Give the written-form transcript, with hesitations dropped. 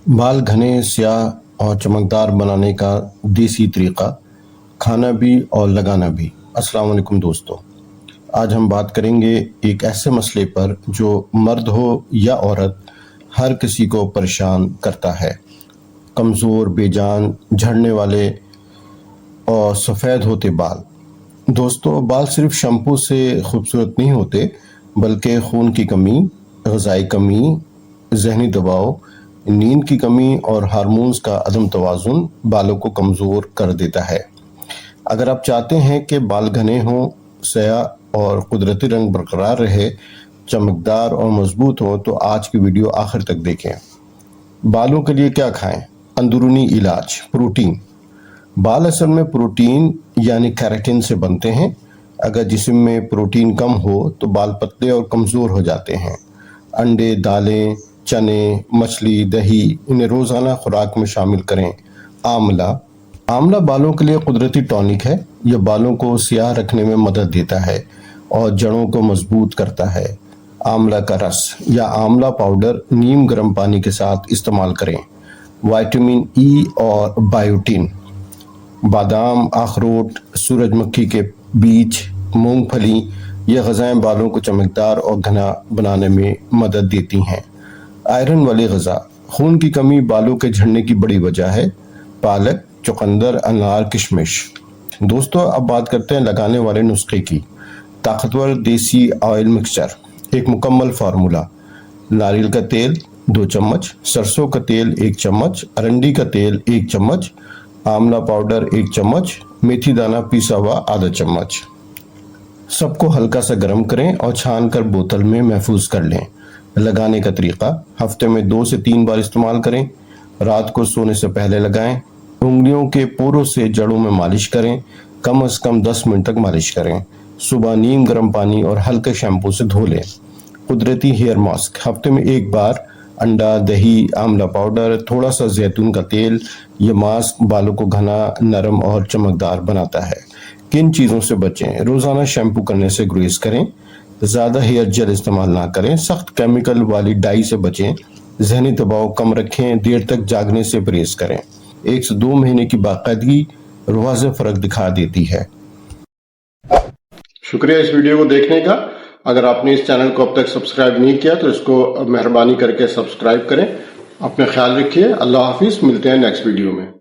बाल घने, स्याह और चमकदार बनाने का देसी तरीका, खाना भी और लगाना भी। अस्सलाम वालेकुम दोस्तों, आज हम बात करेंगे एक ऐसे मसले पर जो मर्द हो या औरत हर किसी को परेशान करता है। कमज़ोर, बेजान, झड़ने वाले और सफ़ेद होते बाल। दोस्तों, बाल सिर्फ शैम्पू से खूबसूरत नहीं होते, बल्कि खून की कमी, ग़िज़ाई कमी, ज़हनी दबाव, नींद की कमी और हार्मोन्स का अदम तवाज़ुन बालों को कमज़ोर कर देता है। अगर आप चाहते हैं कि बाल घने हों, स्याह और कुदरती रंग बरकरार रहे, चमकदार और मजबूत हो, तो आज की वीडियो आखिर तक देखें। बालों के लिए क्या खाएं? अंदरूनी इलाज। प्रोटीन। बाल असल में प्रोटीन यानी केराटिन से बनते हैं। अगर जिस्म में प्रोटीन कम हो तो बाल पतले और कमज़ोर हो जाते हैं। अंडे, दालें, चने, मछली, दही, इन्हें रोज़ाना खुराक में शामिल करें। आंवला बालों के लिए कुदरती टॉनिक है। यह बालों को स्याह रखने में मदद देता है और जड़ों को मजबूत करता है। आंवला का रस या आंवला पाउडर नीम गर्म पानी के साथ इस्तेमाल करें। विटामिन ई और बायोटिन। बादाम, अखरोट, सूरजमुखी के बीज, मूंगफली, ये ग़िज़ाएँ बालों को चमकदार और घना बनाने में मदद देती हैं। आयरन वाली ग़िज़ा। खून की कमी बालों के झड़ने की बड़ी वजह है। पालक, चुकंदर, अनार, किशमिश। दोस्तों, अब बात करते हैं लगाने वाले नुस्खे की। ताकतवर देसी ऑयल मिक्सचर, एक मुकम्मल फार्मूला। नारियल का तेल 2 चम्मच, सरसों का तेल 1 चम्मच, अरंडी का तेल 1 चम्मच, आंवला पाउडर 1 चम्मच, मेथी दाना पीसा हुआ आधा चम्मच। सबको हल्का सा गर्म करें और छान कर बोतल में महफूज कर लें। लगाने का तरीका, हफ्ते में 2 से 3 बार इस्तेमाल करें। रात को सोने से पहले लगाएं। उंगलियों के पोरों से जड़ों में मालिश करें। कम से कम 10 मिनट तक मालिश करें। सुबह नीम गर्म पानी और हल्के शैम्पू से धो लें। कुदरती हेयर मास्क, हफ्ते में 1 बार अंडा, दही, आंवला पाउडर, थोड़ा सा जैतून का तेल। ये मास्क बालों को घना, नरम और चमकदार बनाता है। किन चीज़ों से बचें? रोज़ाना शैम्पू करने से गुरेज करें। ज़्यादा हेयर जेल इस्तेमाल ना करें। सख्त केमिकल वाली डाई से बचें। ज़हनी दबाव कम रखें। देर तक जागने से परहेज करें। 1 से 2 महीने की बाकायदगी वाज़ेह फ़र्क दिखा देती है। शुक्रिया इस वीडियो को देखने का। अगर आपने इस चैनल को अब तक सब्सक्राइब नहीं किया तो इसको मेहरबानी करके सब्सक्राइब करें। अपना ख्याल रखिए। अल्लाह हाफिज़। मिलते हैं नेक्स्ट वीडियो में।